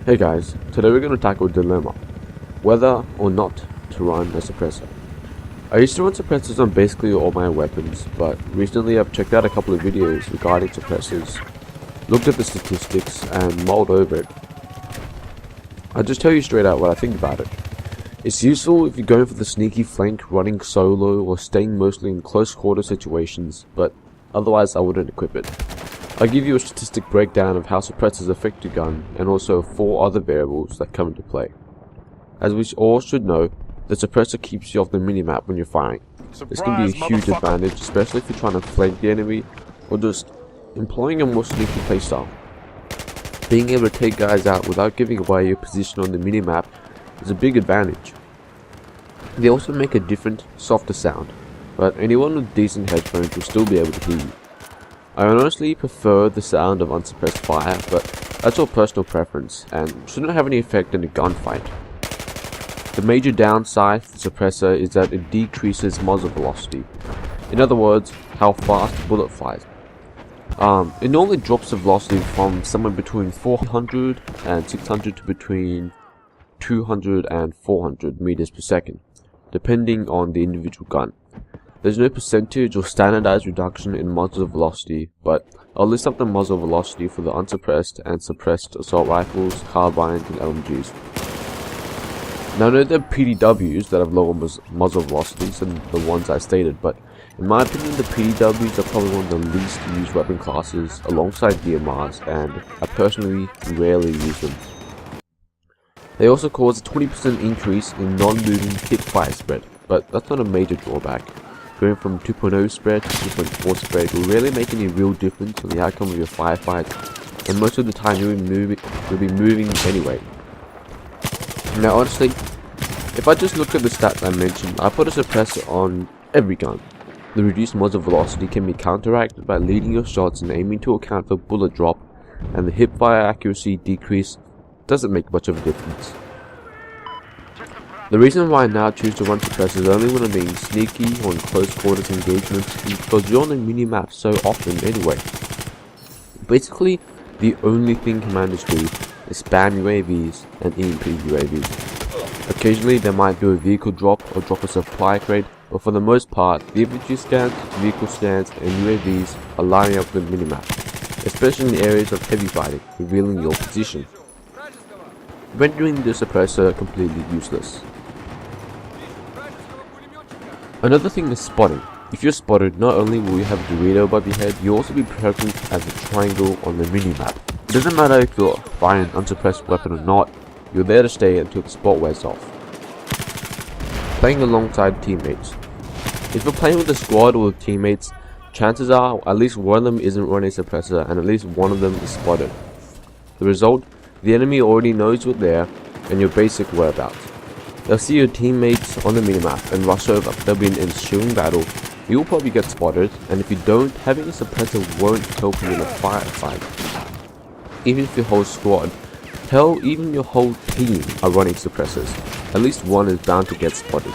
Hey guys, today we're going to tackle a dilemma, whether or not to run a suppressor. I used to run suppressors on basically all my weapons, but recently I've checked out a couple of videos regarding suppressors, looked at the statistics, and mulled over it. I'll just tell you straight out what I think about it. It's useful if you're going for the sneaky flank, running solo, or staying mostly in close quarter situations, but otherwise I wouldn't equip it. I'll give you a statistic breakdown of how suppressors affect your gun, and also 4 other variables that come into play. As we all should know, the suppressor keeps you off the minimap when you're firing. This can be a huge advantage, especially if you're trying to flank the enemy, or just employing a more sneaky playstyle. Being able to take guys out without giving away your position on the minimap is a big advantage. They also make a different, softer sound, but anyone with decent headphones will still be able to hear you. I honestly prefer the sound of unsuppressed fire, but that's all personal preference, and shouldn't have any effect in a gunfight. The major downside for the suppressor is that it decreases muzzle velocity. In other words, how fast the bullet flies. It normally drops the velocity from somewhere between 400 and 600 to between 200 and 400 meters per second, depending on the individual gun. There's no percentage or standardized reduction in muzzle velocity, but I'll list up the muzzle velocity for the unsuppressed and suppressed assault rifles, carbines, and LMGs. Now I know there are PDWs that have lower muzzle velocities than the ones I stated, but in my opinion the PDWs are probably one of the least used weapon classes alongside DMRs, and I personally rarely use them. They also cause a 20% increase in non-moving hip fire spread, but that's not a major drawback. Going from 2.0 spread to 2.4 spread will rarely make any real difference on the outcome of your firefight, and most of the time you'll be moving anyway. Now honestly, if I just look at the stats I mentioned, I put a suppressor on every gun. The reduced muzzle velocity can be counteracted by leading your shots and aiming to account for bullet drop, and the hip fire accuracy decrease doesn't make much of a difference. The reason why I now choose to run suppressors only when I'm being sneaky or in close quarters engagements is because you're on the minimap so often anyway. Basically, the only thing commanders do is spam UAVs and EMP UAVs. Occasionally there might be a vehicle drop or drop a supply crate, but for the most part, the infantry scans, vehicle scans, and UAVs are lining up the minimap, especially in the areas of heavy fighting, revealing your position, rendering the suppressor completely useless. Another thing is spotting. If you're spotted, not only will you have a Dorito above your head, you'll also be present as a triangle on the minimap. It doesn't matter if you're firing an unsuppressed weapon or not, you're there to stay until the spot wears off. Playing alongside teammates. If you're playing with a squad or with teammates, chances are at least one of them isn't running a suppressor and at least one of them is spotted. The result? The enemy already knows you're there and your basic whereabouts. They'll see your teammates on the minimap and rush over. There'll be an ensuing battle. You'll probably get spotted, and if you don't, having a suppressor won't help you in a firefight. Even if your whole squad, hell, even your whole team are running suppressors, at least one is bound to get spotted.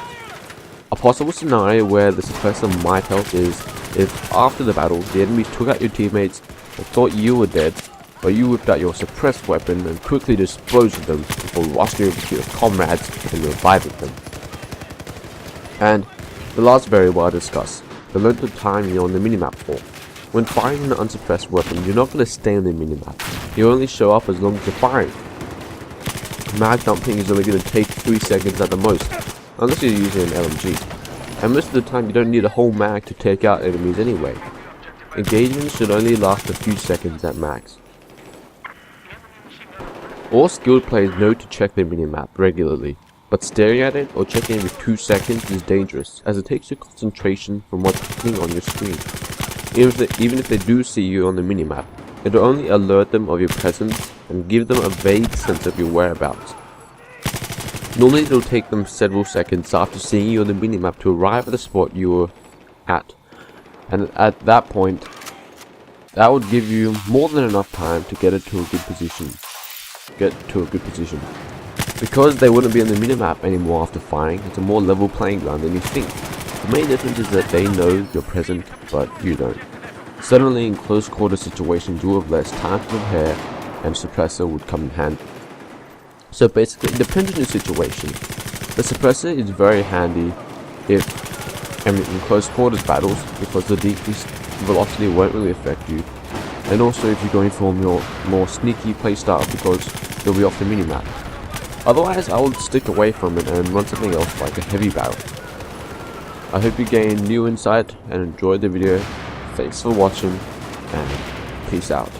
A possible scenario where the suppressor might help is if after the battle the enemy took out your teammates and thought you were dead, but you whipped out your suppressed weapon and quickly disposed of them before rushing over to your comrades and reviving them. And the last variable I'll discuss, the length of time you're on the minimap for. When firing an unsuppressed weapon, you're not going to stay on the minimap. You only show up as long as you're firing. Mag dumping is only going to take 3 seconds at the most, unless you're using an LMG. And most of the time you don't need a whole mag to take out enemies anyway. Engagements should only last a few seconds at max. All skilled players know to check their minimap regularly, but staring at it or checking every 2 seconds is dangerous, as it takes your concentration from what's happening on your screen. Even if they do see you on the minimap, it will only alert them of your presence and give them a vague sense of your whereabouts. Normally it will take them several seconds after seeing you on the minimap to arrive at the spot you were at, and at that point, that would give you more than enough time to get to a good position. Because they wouldn't be on the minimap anymore after firing, it's a more level playing ground than you think. The main difference is that they know you're present, but you don't. Suddenly in close quarter situations you have less time to prepare, and suppressor would come in handy. So basically, it depends on your situation. The suppressor is very handy if in close quarters battles, because the decreased velocity won't really affect you, and also if you're going for more sneaky playstyle, because they'll be off the minimap. Otherwise, I would stick away from it and run something else like a heavy barrel. I hope you gained new insight and enjoyed the video. Thanks for watching, and peace out.